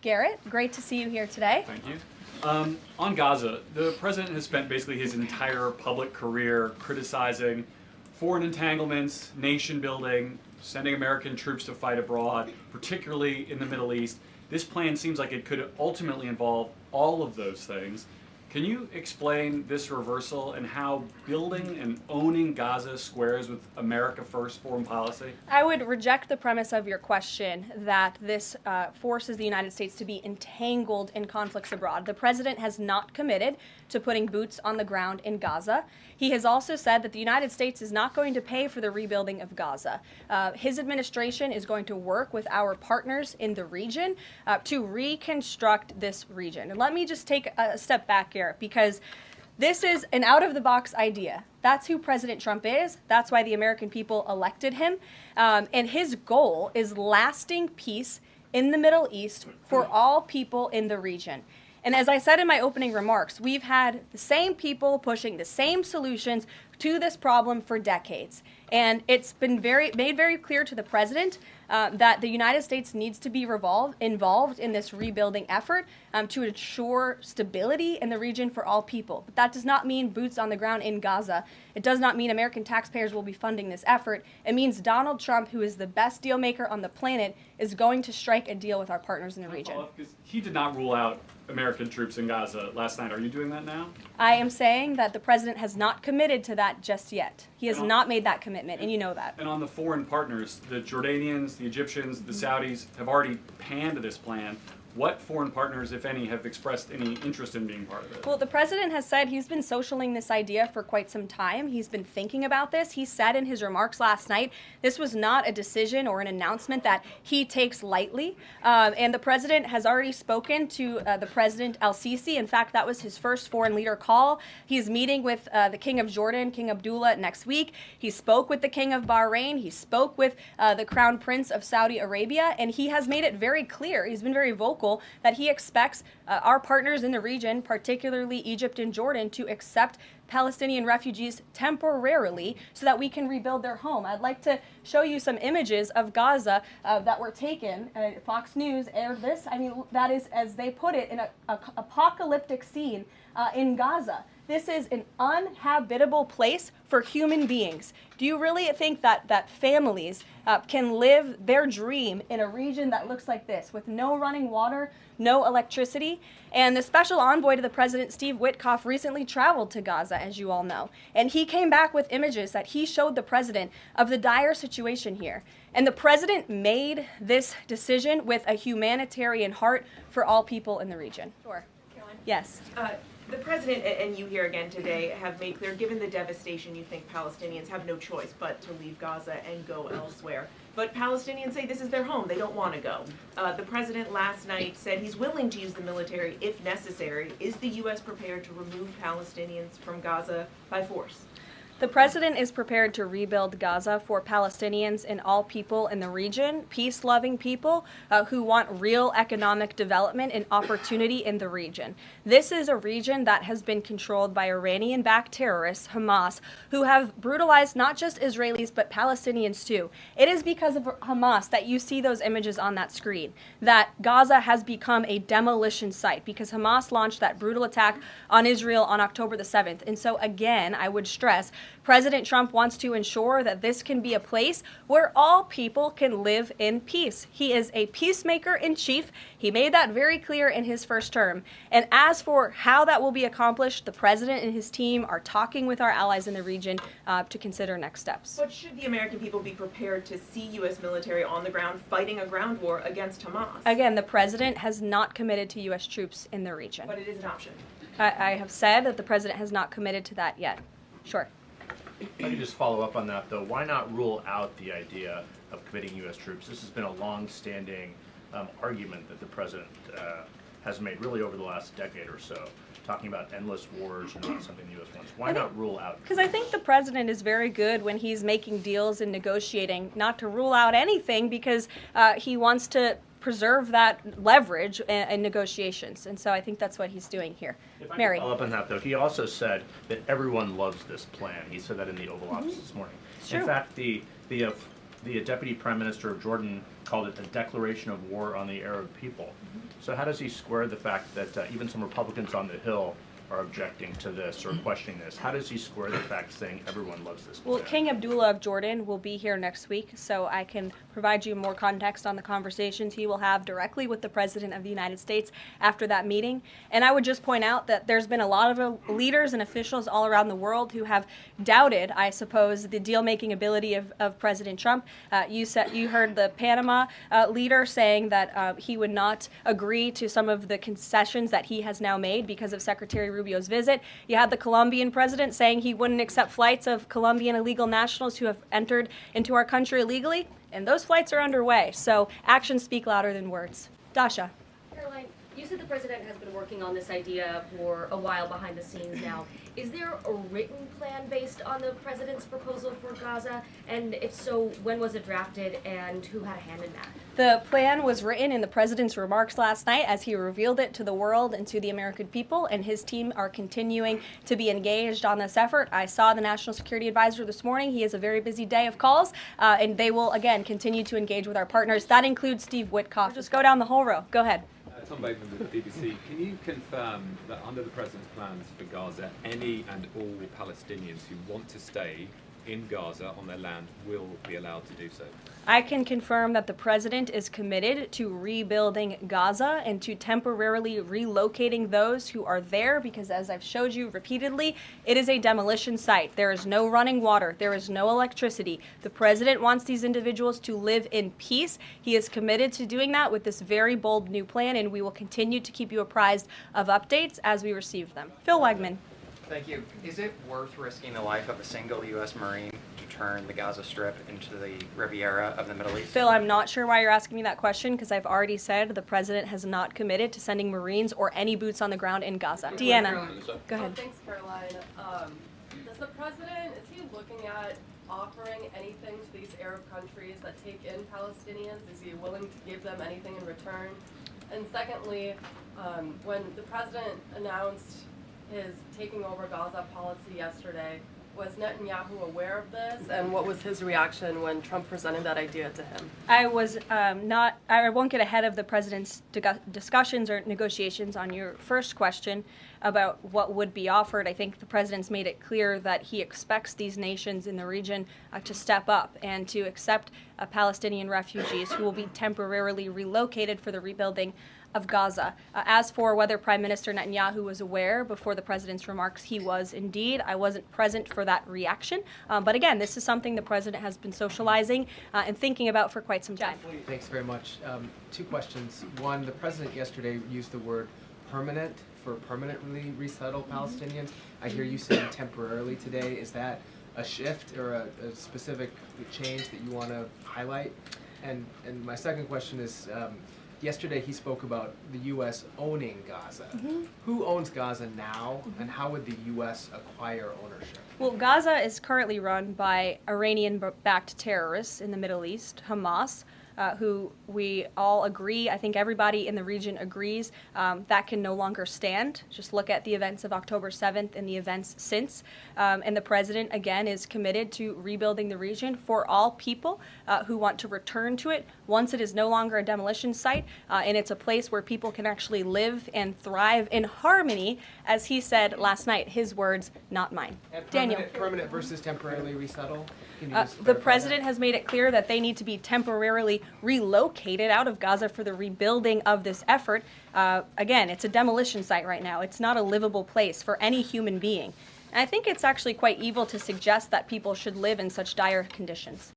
Garrett, great to see you here today. Thank you. On Gaza, the president has spent basically his entire public career criticizing foreign entanglements, nation building, sending American troops to fight abroad, particularly in the Middle East. This plan seems like it could ultimately involve all of those things. Can you explain this reversal and how building and owning Gaza squares with America First foreign policy? I would reject the premise of your question that this forces the United States to be entangled in conflicts abroad. The president has not committed to putting boots on the ground in Gaza. He has also said that the United States is not going to pay for the rebuilding of Gaza. His administration is going to work with our partners in the region to reconstruct this region. And let me just take a step back here, because this is an out-of-the-box idea. That's who President Trump is. That's why the American people elected him. And his goal is lasting peace in the Middle East for all people in the region. And as I said in my opening remarks, we've had the same people pushing the same solutions to this problem for decades. And it's been made very clear to the president that the United States needs to be involved in this rebuilding effort to ensure stability in the region for all people. But that does not mean boots on the ground in Gaza. It does not mean American taxpayers will be funding this effort. It means Donald Trump, who is the best deal maker on the planet, is going to strike a deal with our partners in the region. He did not rule out American troops in Gaza last night. Are you doing that now? I am saying that the president has not committed to that just yet. He has not made that commitment, and you know that. And on the foreign partners, the Jordanians, the Egyptians, the Saudis have already panned this plan. What foreign partners, if any, have expressed any interest in being part of it? Well, the president has said he's been socialing this idea for quite some time. He's been thinking about this. He said in his remarks last night, this was not a decision or an announcement that he takes lightly. And the president has already spoken to the President al-Sisi. In fact, that was his first foreign leader call. He's meeting with the King of Jordan, King Abdullah, next week. He spoke with the King of Bahrain. He spoke with the Crown Prince of Saudi Arabia. And he has made it very clear, he's been very vocal, that he expects our partners in the region, particularly Egypt and Jordan, to accept Palestinian refugees temporarily so that we can rebuild their home. I'd like to show you some images of Gaza that were taken. Fox News aired this. I mean, that is, as they put it, an apocalyptic scene in Gaza. This is an uninhabitable place for human beings. Do you really think that families can live their dream in a region that looks like this, with no running water, no electricity? And the special envoy to the president, Steve Witkoff, recently traveled to Gaza, as you all know. And he came back with images that he showed the president of the dire situation here. And the president made this decision with a humanitarian heart for all people in the region. Sure. Caroline? Yes. The president and you here again today have made clear, given the devastation, you think Palestinians have no choice but to leave Gaza and go elsewhere. But Palestinians say this is their home. They don't want to go. The president last night said he's willing to use the military if necessary. Is the U.S. prepared to remove Palestinians from Gaza by force? The president is prepared to rebuild Gaza for Palestinians and all people in the region, peace-loving people who want real economic development and opportunity in the region. This is a region that has been controlled by Iranian-backed terrorists, Hamas, who have brutalized not just Israelis but Palestinians too. It is because of Hamas that you see those images on that screen, that Gaza has become a demolition site, because Hamas launched that brutal attack on Israel on October the 7th. And so again, I would stress, President Trump wants to ensure that this can be a place where all people can live in peace. He is a peacemaker in chief. He made that very clear in his first term. And as for how that will be accomplished, the president and his team are talking with our allies in the region to consider next steps. But should the American people be prepared to see U.S. military on the ground fighting a ground war against Hamas? Again, the president has not committed to U.S. troops in the region. But it is an option. I have said that the president has not committed to that yet. Sure. If I could just follow up on that, though, why not rule out the idea of committing U.S. troops? This has been a long-standing argument that the president has made really over the last decade or so, talking about endless wars and not something the U.S. wants. Why not rule out? Because I think the president is very good when he's making deals and negotiating not to rule out anything, because he wants to preserve that leverage in negotiations. And so I think that's what he's doing here. If I Mary. can follow up on that, though, he also said that everyone loves this plan. He said that in the Oval Office this morning. It's true. In fact, the Deputy Prime Minister of Jordan called it a declaration of war on the Arab people. So how does he square the fact that even some Republicans on the Hill are objecting to this or questioning this? How does he square the fact saying everyone loves this Well, plan? King Abdullah of Jordan will be here next week, so I can provide you more context on the conversations he will have directly with the President of the United States after that meeting. And I would just point out that there's been a lot of leaders and officials all around the world who have doubted, I suppose, the deal-making ability of President Trump. You heard the Panama leader saying that he would not agree to some of the concessions that he has now made because of Secretary Rubio's visit. You had the Colombian president saying he wouldn't accept flights of Colombian illegal nationals who have entered into our country illegally, and those flights are underway. So actions speak louder than words. Dasha. Karoline, you said the president has been working on this idea for a while behind the scenes now. Is there a written plan based on the president's proposal for Gaza? And if so, when was it drafted and who had a hand in that? The plan was written in the president's remarks last night as he revealed it to the world and to the American people, and his team are continuing to be engaged on this effort. I saw the National Security Advisor this morning. He has a very busy day of calls, and they will, again, continue to engage with our partners. That includes Steve Witkoff. Just go down the whole row. Go ahead. Tom Bateman with the BBC. Can you confirm that under the President's plans for Gaza, any and all Palestinians who want to stay in Gaza on their land will be allowed to do so? I can confirm that the president is committed to rebuilding Gaza and to temporarily relocating those who are there because, as I've showed you repeatedly, it is a demolition site. There is no running water. There is no electricity. The president wants these individuals to live in peace. He is committed to doing that with this very bold new plan, and we will continue to keep you apprised of updates as we receive them. Phil Wegman. Thank you. Is it worth risking the life of a single U.S. Marine to turn the Gaza Strip into the Riviera of the Middle East? Phil, I'm not sure why you're asking me that question because I've already said the president has not committed to sending Marines or any boots on the ground in Gaza. Deanna, go ahead. Thanks, Caroline. Does the president, is he looking at offering anything to these Arab countries that take in Palestinians? Is he willing to give them anything in return? And secondly, when the president announced his taking over Gaza policy yesterday, was Netanyahu aware of this, and what was his reaction when Trump presented that idea to him? I won't get ahead of the president's discussions or negotiations on your first question about what would be offered. I think the president's made it clear that he expects these nations in the region to step up and to accept Palestinian refugees who will be temporarily relocated for the rebuilding of Gaza. As for whether Prime Minister Netanyahu was aware before the president's remarks, he was indeed. I wasn't present for that reaction. But again, this is something the president has been socializing and thinking about for quite some time. Thanks very much. Two questions. One, the president yesterday used the word permanent for permanently resettle Palestinians. I hear you saying temporarily today. Is that a shift or a specific change that you want to highlight? And my second question is, yesterday he spoke about the U.S. owning Gaza. Who owns Gaza now, and how would the U.S. acquire ownership? Well, Gaza is currently run by Iranian-backed terrorists in the Middle East, Hamas, who we all agree, I think everybody in the region agrees, that can no longer stand. Just look at the events of October 7th and the events since. And the president, again, is committed to rebuilding the region for all people who want to return to it once it is no longer a demolition site and it's a place where people can actually live and thrive in harmony, as he said last night, his words, not mine. And Daniel. permanent versus temporarily resettle? Can you just The clarify president that? has made it clear that they need to be temporarily relocated out of Gaza for the rebuilding of this effort. Again, it's a demolition site right now. It's not a livable place for any human being. And I think it's actually quite evil to suggest that people should live in such dire conditions.